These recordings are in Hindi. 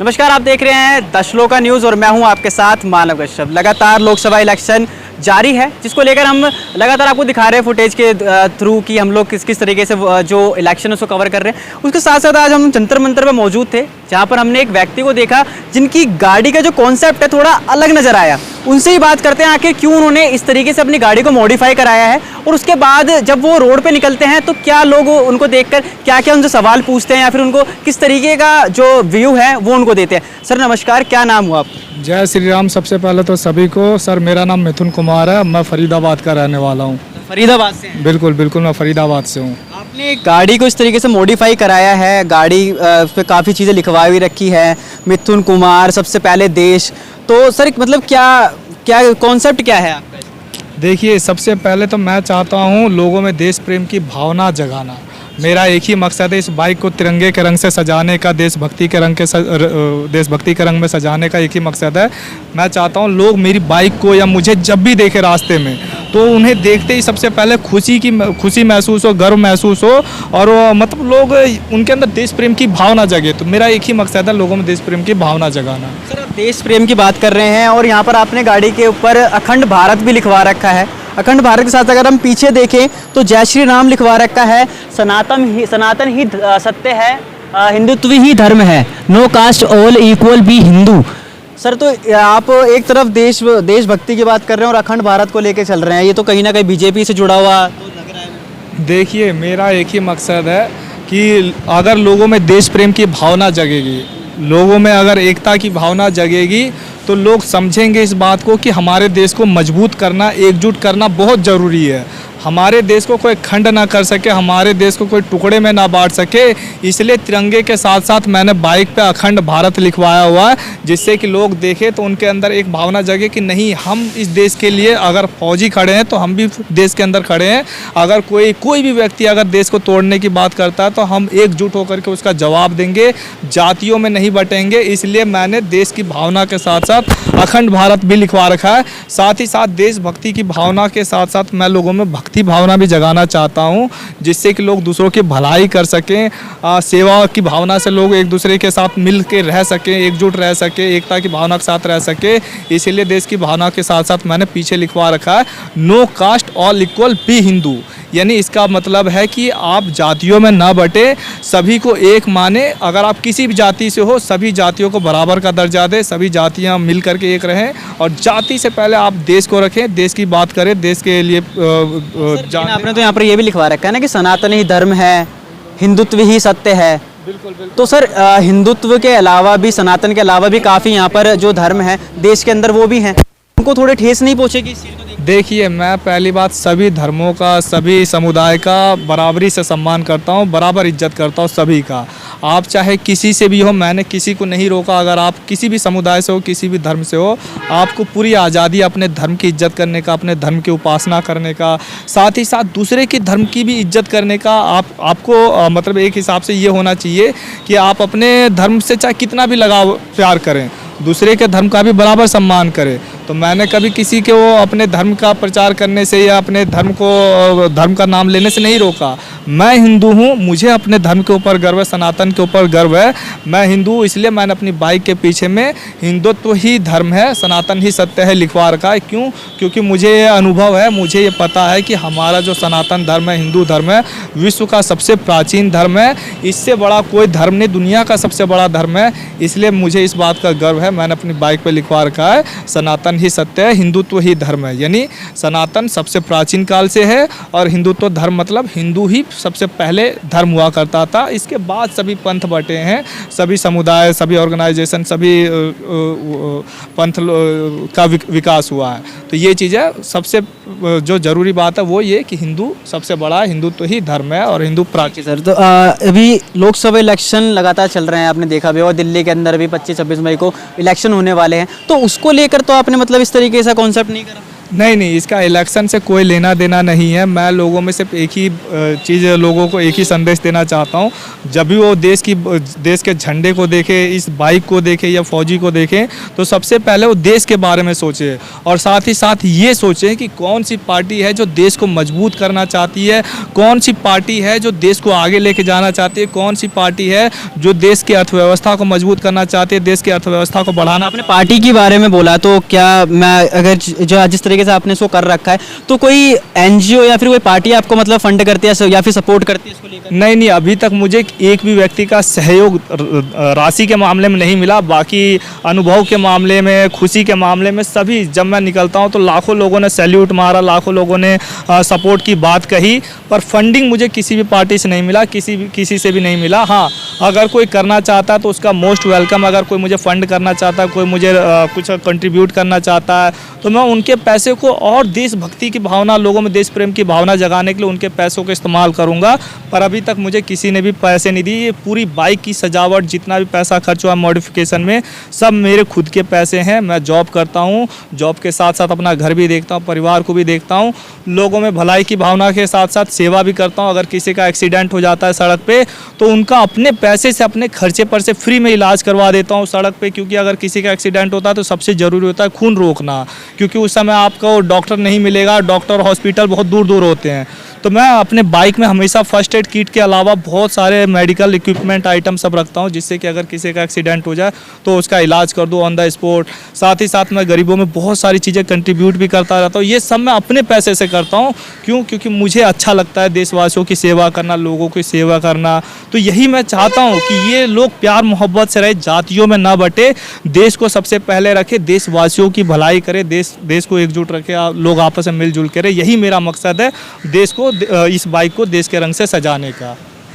नमस्कार, आप देख रहे हैं द श्लोका न्यूज़ और मैं हूं आपके साथ मानव कश्यप। लगातार लोकसभा इलेक्शन जारी है, जिसको लेकर हम लगातार आपको दिखा रहे हैं फुटेज के थ्रू कि हम लोग किस किस तरीके से जो इलेक्शन है उसको कवर कर रहे हैं। उसके साथ साथ आज हम जंतर मंतर पर मौजूद थे, जहां पर हमने एक व्यक्ति को देखा जिनकी गाड़ी का जो कॉन्सेप्ट है थोड़ा अलग नज़र आया। उनसे ही बात करते हैं आखिर क्यों उन्होंने इस तरीके से अपनी गाड़ी को मॉडिफाई कराया है, और उसके बाद जब वो रोड पे निकलते हैं तो क्या लोग उनको देखकर क्या क्या उनसे सवाल पूछते हैं या फिर उनको किस तरीके का जो व्यू है वो उनको देते हैं। सर नमस्कार, क्या नाम हुआ आपका? जय श्री राम। सबसे पहले तो सभी को सर, मेरा नाम मिथुन कुमार है, मैं फरीदाबाद का रहने वाला हूँ। फरीदाबाद से हैं? बिल्कुल बिल्कुल, मैं फरीदाबाद से हूँ। आपने गाड़ी को इस तरीके से मॉडिफाई कराया है, गाड़ी पे काफ़ी चीज़ें लिखवा भी रखी है, मिथुन कुमार सबसे पहले देश। तो सर मतलब क्या क्या कॉन्सेप्ट क्या है आपका? देखिए, सबसे पहले तो मैं चाहता हूँ लोगों में देश प्रेम की भावना जगाना। मेरा एक ही मकसद है, इस बाइक को तिरंगे के रंग से सजाने का, देशभक्ति के रंग में सजाने का एक ही मकसद है। मैं चाहता हूँ लोग मेरी बाइक को या मुझे जब भी देखे रास्ते में तो उन्हें देखते ही सबसे पहले खुशी महसूस हो, गर्व महसूस हो, और मतलब लोग उनके अंदर देश प्रेम की भावना जगे। तो मेरा एक ही मकसद है लोगों में देश प्रेम की भावना जगाना। सर आप देश प्रेम की बात कर रहे हैं और यहाँ पर आपने गाड़ी के ऊपर अखंड भारत भी लिखवा रखा है। अखंड भारत के साथ अगर हम पीछे देखें तो जय श्री राम लिखवा रखा है, सनातन ही सत्य है, हिंदुत्व ही धर्म है, no caste all equal be Hindu. Sir तो आप एक तरफ देशभक्ति की बात कर रहे हैं और अखंड भारत को लेके चल रहे हैं, ये तो कहीं ना कहीं बीजेपी से जुड़ा हुआ तो लग रहा है। देखिए, मेरा एक ही मकसद है कि अगर लोगों में देश प्रेम की भावना जगेगी, लोगों में अगर एकता की भावना जगेगी तो लोग समझेंगे इस बात को कि हमारे देश को मजबूत करना, एकजुट करना बहुत ज़रूरी है। हमारे देश को कोई खंड ना कर सके, हमारे देश को कोई टुकड़े में ना बांट सके, इसलिए तिरंगे के साथ साथ मैंने बाइक पे अखंड भारत लिखवाया हुआ है, जिससे कि लोग देखें तो उनके अंदर एक भावना जगे कि नहीं, हम इस देश के लिए अगर फौजी खड़े हैं तो हम भी देश के अंदर खड़े हैं। अगर कोई भी व्यक्ति अगर देश को तोड़ने की बात करता है तो हम एकजुट होकर के उसका जवाब देंगे, जातियों में नहीं बटेंगे। इसलिए मैंने देश की भावना के साथ साथ अखंड भारत भी लिखवा रखा है। साथ ही साथ देशभक्ति की भावना के साथ साथ मैं लोगों में भक्ति भावना भी जगाना चाहता हूं, जिससे कि लोग दूसरों की भलाई कर सकें, सेवा की भावना से लोग एक दूसरे के साथ मिल के रह सकें, एकजुट रह सकें, एकता की भावना के साथ रह सके। इसीलिए देश की भावना के साथ साथ मैंने पीछे लिखवा रखा है, no caste all equal be Hindu. यानी इसका मतलब है कि आप जातियों में ना बटे, सभी को एक माने। अगर आप किसी भी जाति से हो, सभी जातियों को बराबर का दर्जा दे, सभी जातियां मिल करके एक रहें, और जाति से पहले आप देश को रखें, देश की बात करें, देश के लिए आपने तो यहाँ पर ये भी लिखवा रखा है ना कि सनातन ही धर्म है, हिंदुत्व ही सत्य है। बिल्कुल बिल्कुल। तो सर हिंदुत्व के अलावा भी, सनातन के अलावा भी काफ़ी यहाँ पर जो धर्म है देश के अंदर वो भी हैं, उनको थोड़े ठेस नहीं पहुँचेगी इस चीज़ को? देखिए, मैं पहली बात सभी धर्मों का, सभी समुदाय का बराबरी से सम्मान करता हूँ, बराबर इज्जत करता हूँ सभी का। आप चाहे किसी से भी हो, मैंने किसी को नहीं रोका। अगर आप किसी भी समुदाय से हो, किसी भी धर्म से हो, आपको पूरी आज़ादी अपने धर्म की इज्जत करने का, अपने धर्म की उपासना करने का, साथ ही साथ दूसरे के धर्म की भी इज्जत करने का। आपको मतलब एक हिसाब से ये होना चाहिए कि आप अपने धर्म से चाहे कितना भी लगाव प्यार करें, दूसरे के धर्म का भी बराबर सम्मान करें। तो मैंने कभी किसी के वो अपने धर्म का प्रचार करने से या अपने धर्म का नाम लेने से नहीं रोका। मैं हिंदू हूँ, मुझे अपने धर्म के ऊपर गर्व है, सनातन के ऊपर गर्व है। मैं हिंदू हूँ, इसलिए मैंने अपनी बाइक के पीछे में हिंदुत्व ही धर्म है, सनातन ही सत्य है लिखवा रखा है। क्यों? क्योंकि मुझे ये अनुभव है, मुझे ये पता है कि हमारा जो सनातन धर्म है, हिंदू धर्म है, विश्व का सबसे प्राचीन धर्म है। इससे बड़ा कोई धर्म नहीं, दुनिया का सबसे बड़ा धर्म है। इसलिए मुझे इस बात का गर्व है। मैंने अपनी बाइक पर लिखवा रखा है, सनातन ही सत्य है, हिंदुत्व ही धर्म है। यानी सनातन सबसे प्राचीन काल से है और हिंदुत्व धर्म मतलब हिंदू ही सबसे पहले धर्म हुआ करता था। इसके बाद सभी पंथ बटे हैं, सभी समुदाय, सभी ऑर्गेनाइजेशन, सभी पंथ का विकास हुआ है। तो ये चीज़ है, सबसे जो ज़रूरी बात है वो ये कि हिंदू सबसे बड़ा है, हिंदुत्व ही धर्म है और हिंदू प्राचीन। सर तो अभी लोकसभा इलेक्शन लगातार चल रहे हैं, आपने देखा भी, और दिल्ली के अंदर भी 25-26 मई को इलेक्शन होने वाले हैं, तो उसको लेकर तो आपने मतलब इस तरीके से कॉन्सेप्ट नहीं करा? नहीं नहीं, इसका इलेक्शन से कोई लेना देना नहीं है। मैं लोगों में सिर्फ एक ही चीज़, लोगों को एक ही संदेश देना चाहता हूँ। जब भी वो देश के झंडे को देखे, इस बाइक को देखे या फौजी को देखें, तो सबसे पहले वो देश के बारे में सोचे और साथ ही साथ ये सोचें कि कौन सी पार्टी है जो देश को मजबूत करना चाहती है, कौन सी पार्टी है जो देश को आगे लेके जाना चाहती है, कौन सी पार्टी है जो देश की अर्थव्यवस्था को मजबूत करना चाहती है, देश की अर्थव्यवस्था को बढ़ाना। आपने पार्टी के बारे में बोला, तो क्या मैं अगर जो जिस तरीके से आपने इसको कर रखा है, तो कोई एनजीओ या फिर कोई पार्टी आपको मतलब फंड करती है या फिर सपोर्ट करती है इसको लेकर? नहीं नहीं, अभी तक मुझे एक भी व्यक्ति का सहयोग राशि के मामले में नहीं मिला। बाकी अनुभव के मामले में, खुशी के मामले में, सभी जब मैं निकलता हूं तो लाखों लोगों ने सैल्यूट मारा, लाखों लोगों ने सपोर्ट की बात कही, पर फंडिंग मुझे किसी भी पार्टी से नहीं मिला, किसी से भी नहीं मिला। हाँ, अगर कोई करना चाहता है तो उसका मोस्ट वेलकम। अगर कोई मुझे फंड करना चाहता है, कोई मुझे कुछ कंट्रीब्यूट करना चाहता है, तो मैं उनके पैसे को और देशभक्ति की भावना, लोगों में देश प्रेम की भावना जगाने के लिए उनके पैसों का इस्तेमाल करूंगा। पर अभी तक मुझे किसी ने भी पैसे नहीं दिए। ये पूरी बाइक की सजावट, जितना भी पैसा खर्च हुआ मॉडिफिकेशन में, सब मेरे खुद के पैसे हैं। मैं जॉब करता हूं, जॉब के साथ साथ अपना घर भी देखता हूं, परिवार को भी देखता हूं, लोगों में भलाई की भावना के साथ साथ सेवा भी करता हूं। अगर किसी का एक्सीडेंट हो जाता है सड़क पे, तो उनका अपने पैसे से, अपने खर्चे पर से फ्री में इलाज करवा देता हूं सड़क पे। क्योंकि अगर किसी का एक्सीडेंट होता है तो सबसे ज़रूरी होता है खून रोकना, क्योंकि उस समय आपको डॉक्टर नहीं मिलेगा, डॉक्टर हॉस्पिटल बहुत दूर दूर होते हैं। तो मैं अपने बाइक में हमेशा फर्स्ट एड किट के अलावा बहुत सारे मेडिकल इक्विपमेंट आइटम सब रखता हूं, जिससे कि अगर किसी का एक्सीडेंट हो जाए तो उसका इलाज कर दूं ऑन द स्पॉट। साथ ही साथ मैं गरीबों में बहुत सारी चीज़ें कंट्रीब्यूट भी करता रहता हूं। ये सब मैं अपने पैसे से करता हूं। क्यों? क्योंकि मुझे अच्छा लगता है देशवासियों की सेवा करना, लोगों की सेवा करना। तो यही मैं चाहता हूँ कि ये लोग प्यार मोहब्बत से रहे, जातियों में ना बटे, देश को सबसे पहले रखे, देशवासियों की भलाई करे, देश को एकजुट रखे, लोग आपस में मिलजुल के रहे। यही मेरा मकसद है, देश को, इस बाइक को देश के रंग से सजाने का।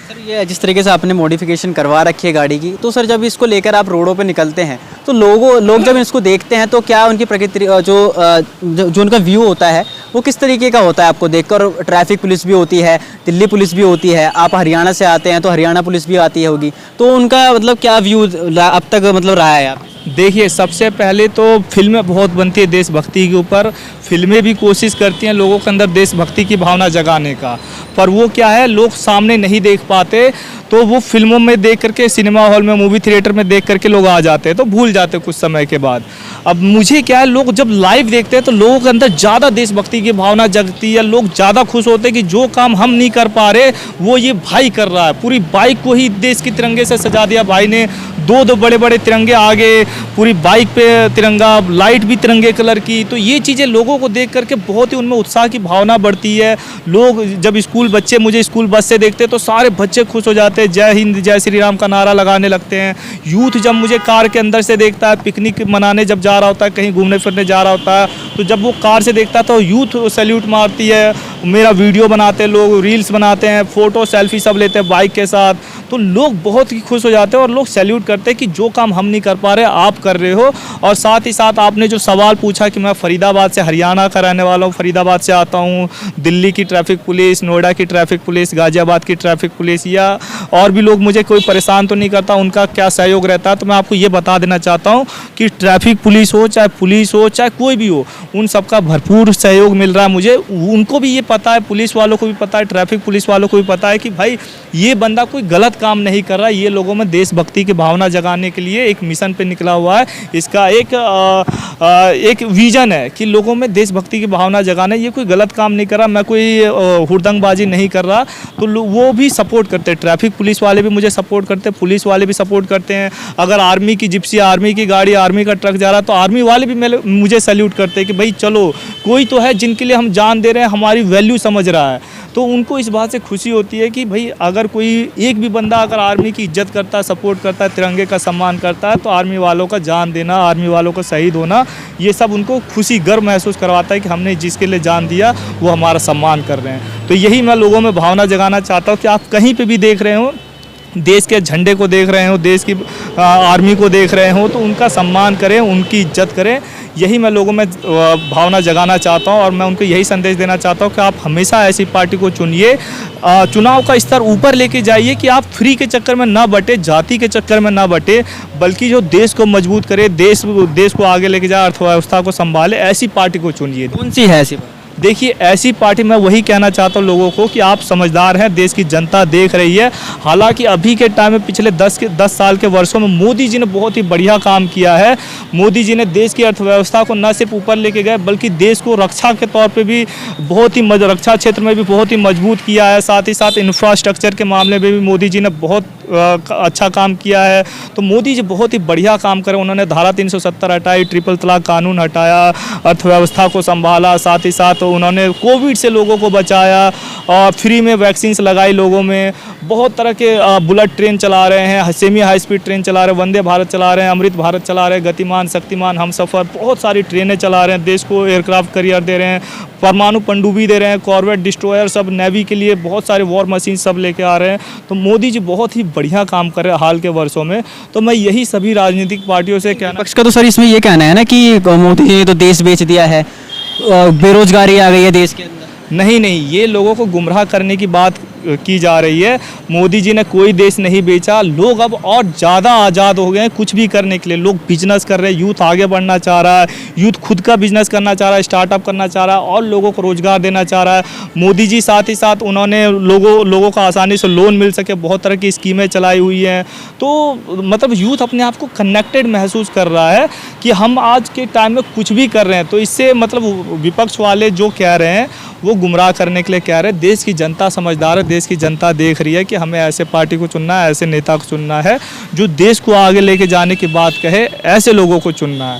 सर, ये जिस तरीके से आपने मॉडिफिकेशन करवा रखी है गाड़ी की, तो सर जब इसको लेकर आप रोडों पे निकलते हैं, तो लोग जब इसको देखते हैं, तो क्या उनकी प्रकृति जो उनका व्यू होता है वो किस तरीके का होता है आपको देखकर? ट्रैफिक पुलिस भी होती है, दिल्ली पुलिस भी होती है, आप हरियाणा से आते हैं तो हरियाणा पुलिस भी आती होगी, तो उनका मतलब क्या व्यू अब तक मतलब रहा है आप? देखिए, सबसे पहले तो फिल्में बहुत बनती है देशभक्ति के ऊपर। फिल्में भी कोशिश करती हैं लोगों के अंदर देशभक्ति की भावना जगाने का, पर वो क्या है, लोग सामने नहीं देख पाते। तो वो फिल्मों में देख करके, सिनेमा हॉल में, मूवी थिएटर में देख करके लोग आ जाते हैं, तो भूल जाते हैं कुछ समय के बाद। अब मुझे क्या है, लोग जब लाइव देखते हैं तो लोगों के अंदर ज़्यादा देशभक्ति की भावना जगती है। लोग ज़्यादा खुश होते हैं कि जो काम हम नहीं कर पा रहे वो ये भाई कर रहा है। पूरी बाइक को ही देश के तिरंगे से सजा दिया भाई ने। दो बड़े बड़े तिरंगे आगे, पूरी बाइक पे तिरंगा, लाइट भी तिरंगे कलर की। तो ये चीज़ें लोगों को देख करके बहुत ही उनमें उत्साह की भावना बढ़ती है। लोग जब स्कूल बच्चे मुझे स्कूल बस से देखते हैं तो सारे बच्चे खुश हो जाते हैं, जय हिंद जय श्री राम का नारा लगाने लगते हैं। यूथ जब मुझे कार के अंदर से देखता है, पिकनिक मनाने जब जा रहा होता है, कहीं घूमने फिरने जा रहा होता है, तो जब वो कार से देखता है तो यूथ सैल्यूट मारती है। मेरा वीडियो बनाते हैं लोग, रील्स बनाते हैं, फ़ोटो सेल्फी सब लेते हैं बाइक के साथ। तो लोग बहुत ही खुश हो जाते हैं और लोग सैल्यूट करते हैं कि जो काम हम नहीं कर पा रहे आप कर रहे हो। और साथ ही साथ आपने जो सवाल पूछा कि मैं फरीदाबाद से, हरियाणा का रहने वाला हूँ, फरीदाबाद से आता हूँ। दिल्ली की ट्रैफिक पुलिस, नोएडा की ट्रैफिक पुलिस, गाज़ियाबाद की ट्रैफिक पुलिस या और भी लोग मुझे कोई परेशान तो नहीं करता, उनका क्या सहयोग रहता है। तो मैं आपको ये बता देना चाहता हूँ कि ट्रैफिक पुलिस हो, चाहे पुलिस हो, चाहे कोई भी हो, उन सबका भरपूर सहयोग मिल रहा है मुझे। उनको भी ये पता है, पुलिस वालों को भी पता है, ट्रैफिक पुलिस वालों को भी पता है कि भाई ये बंदा कोई गलत काम नहीं कर रहा, ये लोगों में देशभक्ति की भावना जगाने के लिए एक मिशन पे निकला हुआ है। इसका एक विजन है कि लोगों में देशभक्ति की भावना जगाना। ये कोई गलत काम नहीं कर रहा, मैं कोई हुड़दंगबाजी नहीं कर रहा। तो वो भी सपोर्ट करते हैं, ट्रैफिक पुलिस वाले भी मुझे सपोर्ट करते हैं, पुलिस वाले भी सपोर्ट करते हैं। अगर आर्मी की जिप्सी, आर्मी की गाड़ी, आर्मी का ट्रक जा रहा है तो आर्मी वाले भी मुझे सैल्यूट करते हैं कि भाई चलो, कोई तो है जिनके लिए हम जान दे रहे हैं, हमारी वैल्यू समझ रहा है। तो उनको इस बात से खुशी होती है कि भाई अगर कोई एक भी बंदा अगर आर्मी की इज्जत करता है, सपोर्ट करता है, तिरंगे का सम्मान करता है, तो आर्मी वालों का जान देना, आर्मी वालों का शहीद होना, ये सब उनको खुशी, गर्व महसूस करवाता है कि हमने जिसके लिए जान दिया वो हमारा सम्मान कर रहे हैं। तो यही मैं लोगों में भावना जगाना चाहता हूँ कि आप कहीं पर भी देख रहे हो, देश के झंडे को देख रहे हो, देश की आर्मी को देख रहे हो, तो उनका सम्मान करें, उनकी इज्जत करें। यही मैं लोगों में भावना जगाना चाहता हूँ और मैं उनको यही संदेश देना चाहता हूँ कि आप हमेशा ऐसी पार्टी को चुनिए, चुनाव का स्तर ऊपर लेके जाइए कि आप फ्री के चक्कर में ना बटे, जाति के चक्कर में ना बटे, बल्कि जो देश को मजबूत करे, देश को आगे लेके जाए, अर्थव्यवस्था को संभाले, ऐसी पार्टी को चुनिए। कौन सी है ऐसी? देखिए ऐसी पार्टी, मैं वही कहना चाहता हूँ लोगों को कि आप समझदार हैं, देश की जनता देख रही है। हालांकि अभी के टाइम में पिछले 10 साल के वर्षों में मोदी जी ने बहुत ही बढ़िया काम किया है। मोदी जी ने देश की अर्थव्यवस्था को न सिर्फ ऊपर लेके गए बल्कि देश को रक्षा के तौर पे भी बहुत ही रक्षा क्षेत्र में भी बहुत ही मजबूत किया है। साथ ही साथ इंफ्रास्ट्रक्चर के मामले में भी मोदी जी ने बहुत अच्छा काम किया है। तो मोदी जी बहुत ही बढ़िया काम करे। उन्होंने धारा 370 हटाई, ट्रिपल तलाक कानून हटाया, अर्थव्यवस्था को संभाला, साथ ही साथ उन्होंने कोविड से लोगों को बचाया और फ्री में वैक्सीन्स लगाई लोगों में। बहुत तरह के बुलेट ट्रेन चला रहे हैं, सेमी हाई स्पीड ट्रेन चला रहे हैं, वंदे भारत चला रहे हैं, अमृत भारत चला रहे हैं, गतिमान, शक्तिमान, हमसफ़र, बहुत सारी ट्रेनें चला रहे हैं, देश को एयरक्राफ्ट करियर दे रहे हैं, परमाणु पनडुब्बी दे रहे हैं, कॉर्वेट डिस्ट्रॉयर, सब नेवी के लिए बहुत सारे वॉर मशीन सब लेके आ रहे हैं। तो मोदी जी बहुत ही बढ़िया काम कर रहे हैं हाल के वर्षों में। तो मैं यही सभी राजनीतिक पार्टियों से कहना, पक्ष का तो सर इसमें ये कहना है ना कि मोदी जी ने तो देश बेच दिया है, बेरोजगारी आ गई है देश के अंदर। नहीं, ये लोगों को गुमराह करने की बात की जा रही है। मोदी जी ने कोई देश नहीं बेचा। लोग अब और ज़्यादा आज़ाद हो गए हैं कुछ भी करने के लिए। लोग बिजनेस कर रहे हैं, यूथ आगे बढ़ना चाह रहा है, यूथ खुद का बिजनेस करना चाह रहा है, स्टार्टअप करना चाह रहा है और लोगों को रोज़गार देना चाह रहा है। मोदी जी साथ ही साथ उन्होंने लोगों को आसानी से लोन मिल सके, बहुत तरह की स्कीमें चलाई हुई हैं। तो मतलब यूथ अपने आप को कनेक्टेड महसूस कर रहा है कि हम आज के टाइम में कुछ भी कर रहे हैं। तो इससे मतलब विपक्ष वाले जो कह रहे हैं वो गुमराह करने के लिए कह रहे हैं। देश की जनता समझदार है, देश की जनता देख रही है कि हमें ऐसे पार्टी को चुनना है, ऐसे नेता को चुनना है जो देश को आगे लेके जाने की बात कहे, ऐसे लोगों को चुनना है।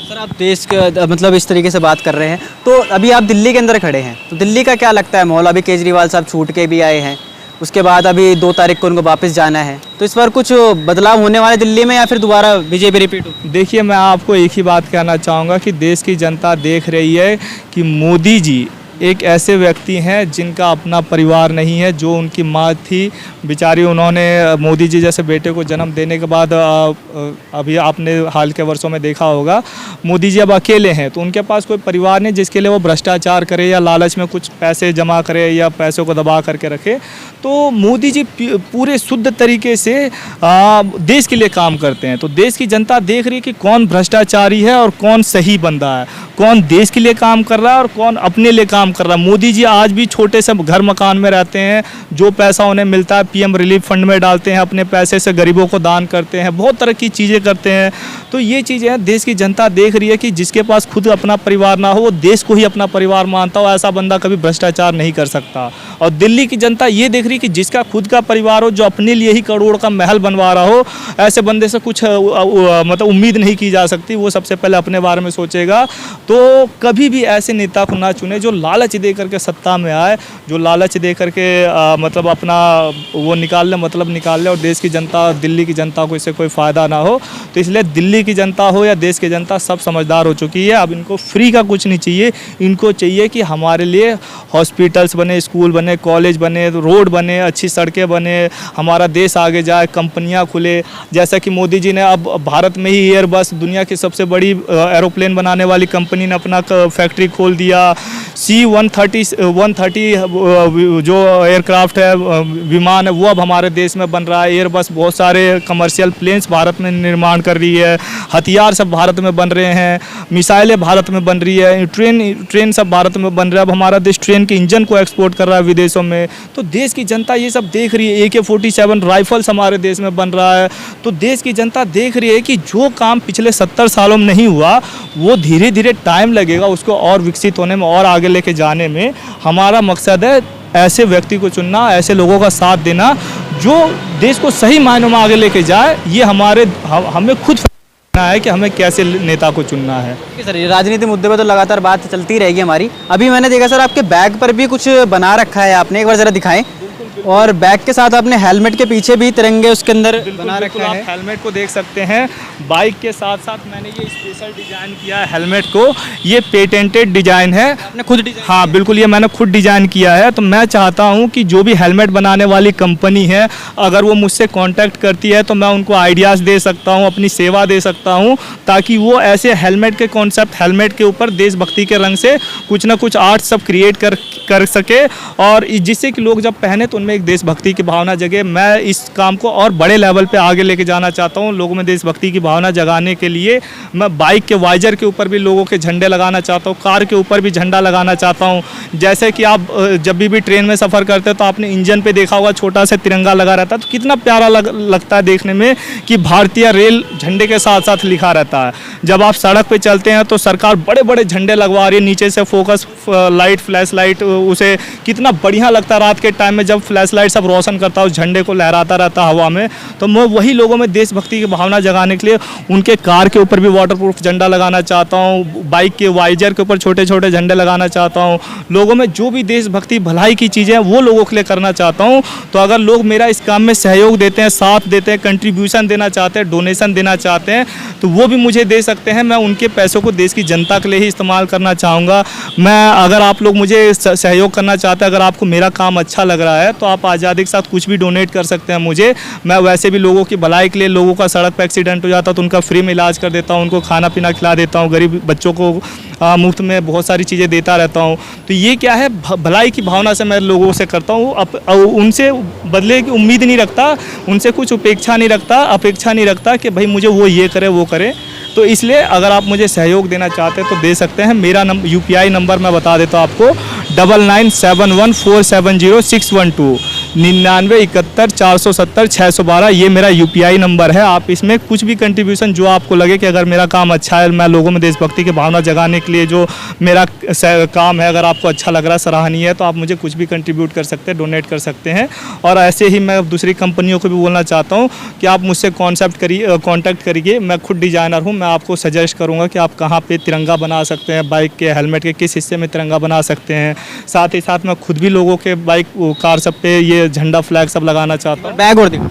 सर आप देश के मतलब इस तरीके से बात कर रहे हैं, तो अभी आप दिल्ली के अंदर खड़े हैं, तो दिल्ली का क्या लगता है माहौल? अभी केजरीवाल साहब छूट के भी आए हैं, उसके बाद अभी 2 तारीख को उनको वापस जाना है, तो इस बार कुछ बदलाव होने वाले दिल्ली में या फिर दोबारा बीजेपी रिपीट हो? देखिए मैं आपको एक ही बात कहना चाहूँगा कि देश की जनता देख रही है कि मोदी जी एक ऐसे व्यक्ति हैं जिनका अपना परिवार नहीं है। जो उनकी माँ थी बेचारी, उन्होंने मोदी जी जैसे बेटे को जन्म देने के बाद अभी आपने हाल के वर्षों में देखा होगा मोदी जी अब अकेले हैं, तो उनके पास कोई परिवार नहीं जिसके लिए वो भ्रष्टाचार करे या लालच में कुछ पैसे जमा करे या पैसों को दबा करके रखे। तो मोदी जी पूरे शुद्ध तरीके से देश के लिए काम करते हैं। तो देश की जनता देख रही है कि कौन भ्रष्टाचारी है और कौन सही बंदा है, कौन देश के लिए काम कर रहा है और कौन अपने लिए काम कर रहा है। मोदी जी आज भी छोटे से घर मकान में रहते हैं, जो पैसा उन्हें मिलता है पीएम रिलीफ फंड में डालते हैं, अपने पैसे से गरीबों को दान करते हैं, बहुत तरह की चीज़ें करते हैं। तो ये चीज़ें देश की जनता देख रही है कि जिसके पास खुद अपना परिवार ना हो वो देश को ही अपना परिवार मानता हो, ऐसा बंदा कभी भ्रष्टाचार नहीं कर सकता। और दिल्ली की जनता ये देख रही है कि जिसका खुद का परिवार हो, जो अपने लिए ही करोड़ का महल बनवा रहा हो, ऐसे बंदे से कुछ मतलब उम्मीद नहीं की जा सकती। वो सबसे पहले अपने बारे में सोचेगा। तो कभी भी ऐसे नेता को ना चुने जो लालच दे करके सत्ता में आए, जो लालच दे करके मतलब अपना वो निकाल ले, मतलब निकाल ले और देश की जनता, दिल्ली की जनता को इससे कोई फ़ायदा ना हो। तो इसलिए दिल्ली की जनता हो या देश की जनता सब समझदार हो चुकी है। अब इनको फ्री का कुछ नहीं चाहिए, इनको चाहिए कि हमारे लिए हॉस्पिटल्स बने, स्कूल बने, कॉलेज बने, रोड बने, अच्छी सड़कें बने, हमारा देश आगे जाए, कंपनियां खुले। जैसा कि मोदी जी ने अब भारत में ही एयरबस, दुनिया की सबसे बड़ी एरोप्लेन बनाने वाली कंपनी ने अपना फैक्ट्री खोल दिया। C-130 जो एयरक्राफ्ट है, विमान है, वो अब हमारे देश में बन रहा है। एयरबस बहुत सारे कमर्शियल प्लेन्स भारत में निर्माण कर रही है, हथियार सब भारत में बन रहे हैं, मिसाइलें भारत में बन रही है, ट्रेन सब भारत में बन रहा है। अब हमारा देश ट्रेन के इंजन को एक्सपोर्ट कर रहा है विदेशों में। तो देश की जनता ये सब देख रही है। AK-47 राइफल्स हमारे देश में बन रहा है। तो देश की जनता देख रही है कि जो काम पिछले 70 सालों में नहीं हुआ वो धीरे धीरे टाइम लगेगा उसको और विकसित होने में और आगे लेके जाने में। हमारा मकसद है ऐसे व्यक्ति को चुनना, ऐसे लोगों का साथ देना जो देश को सही मायनों में आगे लेके जाए। ये हमें खुद है कि हमें कैसे नेता को चुनना है। सर ये राजनीति मुद्दे पर तो लगातार बात चलती रहेगी हमारी। अभी मैंने देखा सर आपके बैग पर भी कुछ बना रखा है आपने, एक बार ज़रा दिखाएं। और बैग के साथ आपने हेलमेट के पीछे भी तिरंगे उसके अंदर बना बिल्कुल रखा आप है। हेलमेट को देख सकते हैं। बाइक के साथ साथ मैंने ये स्पेशल डिजाइन किया है हेलमेट को, ये पेटेंटेड डिजाइन है। आपने खुद डिजाइन? हाँ बिल्कुल, ये मैंने खुद डिजाइन किया है। तो मैं चाहता हूँ कि जो भी हेलमेट बनाने वाली कंपनी है, अगर वो मुझसे कांटेक्ट करती है तो मैं उनको आइडियाज़ दे सकता हूँ, अपनी सेवा दे सकता हूँ, ताकि वो ऐसे हेलमेट के कॉन्सेप्ट, हेलमेट के ऊपर देशभक्ति के रंग से कुछ ना कुछ आर्ट सब क्रिएट कर सके, और जिससे कि लोग जब पहने तो उनमें एक देशभक्ति की भावना जगे। मैं इस काम को और बड़े लेवल पे आगे लेके जाना चाहता हूँ। लोगों में देशभक्ति की भावना जगाने के लिए मैं बाइक के वाइजर के ऊपर भी लोगों के झंडे लगाना चाहता हूँ, कार के ऊपर भी झंडा लगाना चाहता हूँ। जैसे कि आप जब भी ट्रेन में सफ़र करते हो तो आपने इंजन पे देखा होगा छोटा सा तिरंगा लगा रहता है, तो कितना प्यारा लगता है देखने में कि भारतीय रेल झंडे के साथ साथ लिखा रहता है। जब आप सड़क पे चलते हैं तो सरकार बड़े बड़े झंडे लगवा रही है, नीचे से फोकस लाइट, फ्लैश लाइट, उसे कितना बढ़िया लगता है रात के टाइम में जब फ्लैश लाइट सब रोशन करता है, उस झंडे को लहराता रहता है हवा में। तो मैं वही लोगों में देशभक्ति की भावना जगाने के लिए उनके कार के ऊपर भी वाटरप्रूफ झंडा लगाना चाहता हूँ, बाइक के वाइजर के ऊपर छोटे छोटे झंडे लगाना चाहता हूँ। लोगों में जो भी देशभक्ति भलाई की चीज़ें हैं वो लोगों के लिए करना चाहता हूँ। तो अगर लोग मेरा इस काम में सहयोग देते हैं, साथ देते हैं, कंट्रीब्यूशन देना चाहते हैं, डोनेशन देना चाहते हैं, तो वो भी मुझे दे सकते हैं। मैं उनके पैसों को देश की जनता के लिए ही इस्तेमाल करना चाहूँगा। मैं, अगर आप लोग मुझे सहयोग करना चाहते हैं, अगर आपको मेरा काम अच्छा लग रहा है तो आप आज़ादी के साथ कुछ भी डोनेट कर सकते हैं मुझे। मैं वैसे भी लोगों की भलाई के लिए, लोगों का सड़क पर एक्सीडेंट हो जाता है तो उनका फ्री में इलाज कर देता हूँ, उनको खाना पीना खिला देता हूँ, गरीब बच्चों को मुफ्त में बहुत सारी चीज़ें देता रहता हूँ। तो ये क्या है, भलाई की भावना से मैं लोगों से करता हूँ। उनसे बदले की उम्मीद नहीं रखता, उनसे कुछ अपेक्षा नहीं रखता कि भाई मुझे वो ये करे वो करे। तो इसलिए अगर आप मुझे सहयोग देना चाहते हैं तो दे सकते हैं। मेरा UPI नंबर मैं बता देता हूँ आपको, 9971470612 9971470612। ये मेरा UPI नंबर है। आप इसमें कुछ भी कंट्रीब्यूशन जो आपको लगे कि अगर मेरा काम अच्छा है, मैं लोगों में देशभक्ति की भावना जगाने के लिए जो मेरा काम है, अगर आपको अच्छा लग रहा है, सराहनीय है, तो आप मुझे कुछ भी कंट्रीब्यूट कर सकते हैं, डोनेट कर सकते हैं। और ऐसे ही मैं दूसरी कंपनियों को भी बोलना चाहता हूँ कि आप मुझसे कॉन्टैक्ट करिए। मैं खुद डिज़ाइनर हूँ, मैं आपको सजेस्ट करूँगा कि आप कहाँ पे तिरंगा बना सकते हैं, बाइक के हेलमेट के किस हिस्से में तिरंगा बना सकते हैं। साथ ही साथ मैं खुद भी लोगों के बाइक, कार सब पे ये झंडा, फ्लैग सब लगाना चाहता हूँ। बैग और दिखा।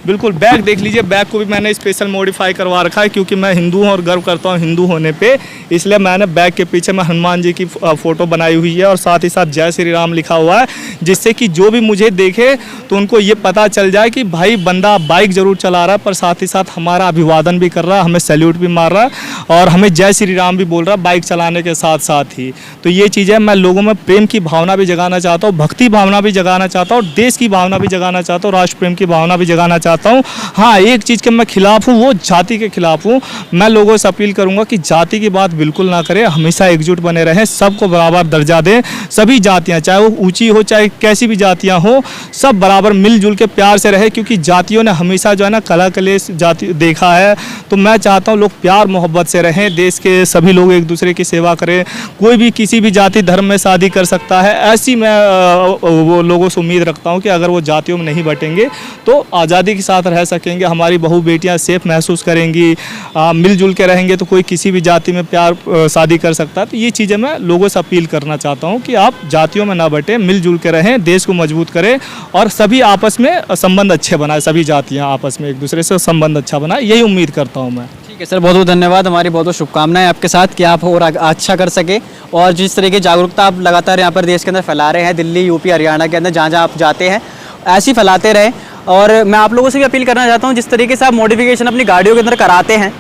बिल्कुल, बैग देख लीजिए। बैग को भी मैंने स्पेशल मॉडिफाई करवा रखा है, क्योंकि मैं हिंदू हूँ और गर्व करता हूँ हिंदू होने पे। इसलिए मैंने बैग के पीछे में हनुमान जी की फ़ोटो बनाई हुई है और साथ ही साथ जय श्री राम लिखा हुआ है, जिससे कि जो भी मुझे देखे तो उनको ये पता चल जाए कि भाई बंदा बाइक ज़रूर चला रहा है, पर साथ ही साथ हमारा अभिवादन भी कर रहा है, हमें सैल्यूट भी मार रहा है और हमें जय श्री राम भी बोल रहा है बाइक चलाने के साथ साथ ही। तो ये चीज़ें मैं लोगों में प्रेम की भावना भी जगाना चाहता हूँ, भक्ति भावना भी जगाना चाहता हूँ, देश की भावना भी जगाना चाहता हूँ, राष्ट्र प्रेम की भावना भी जगाना चाहता हूँ। हाँ, एक चीज़ के मैं खिलाफ हूँ, वो जाति के खिलाफ हूँ। मैं लोगों से अपील करूँगा कि जाति की बात बिल्कुल ना करें, हमेशा एकजुट बने रहें, सबको बराबर दर्जा दें। सभी जातियाँ, चाहे वो ऊंची हो चाहे कैसी भी जातियाँ हो, सब बराबर मिलजुल के प्यार से रहे, क्योंकि जातियों ने हमेशा जो है ना कलह कलेश जाति देखा है। तो मैं चाहता हूँ लोग प्यार मोहब्बत से रहें, देश के सभी लोग एक दूसरे की सेवा करें। कोई भी किसी भी जाति धर्म में शादी कर सकता है, ऐसी मैं वो लोगों से उम्मीद रखता हूँ कि अगर वो जातियों में नहीं बटेंगे तो आज़ादी के साथ रह सकेंगे, हमारी बहू बेटियां सेफ महसूस करेंगी। मिलजुल के रहेंगे तो कोई किसी भी जाति में प्यार शादी कर सकता है। तो ये चीज़ें मैं लोगों से अपील करना चाहता हूँ कि आप जातियों में ना बटें, मिलजुल के रहें, देश को मजबूत करें और सभी आपस में संबंध अच्छे बनाएं, सभी जातियाँ आपस में एक दूसरे से संबंध अच्छा बनाएं, यही उम्मीद करता हूँ मैं। ठीक है सर, बहुत बहुत धन्यवाद। हमारी बहुत बहुत शुभकामनाएं आपके साथ कि आप और अच्छा कर सके, और जिस तरह की जागरूकता आप लगातार यहाँ पर देश के अंदर फैला रहे हैं, दिल्ली, यूपी, हरियाणा के अंदर जहाँ जहाँ आप जाते हैं, ऐसे ही फैलाते रहें। और मैं आप लोगों से भी अपील करना चाहता हूँ, जिस तरीके से आप मॉडिफिकेशन अपनी गाड़ियों के अंदर कराते हैं,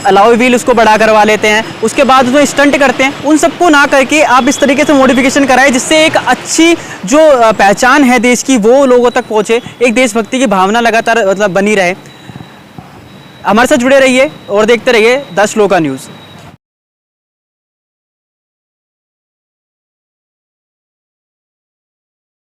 अलाउ व्हील उसको बड़ा करवा लेते हैं, उसके बाद जो स्टंट करते हैं, उन सबको ना करके आप इस तरीके से मॉडिफिकेशन कराएं, जिससे एक अच्छी जो पहचान है देश की वो लोगों तक पहुँचे, एक देशभक्ति की भावना लगातार मतलब बनी रहे। हमारे साथ जुड़े रहिए और देखते रहिए द श्लोका न्यूज़।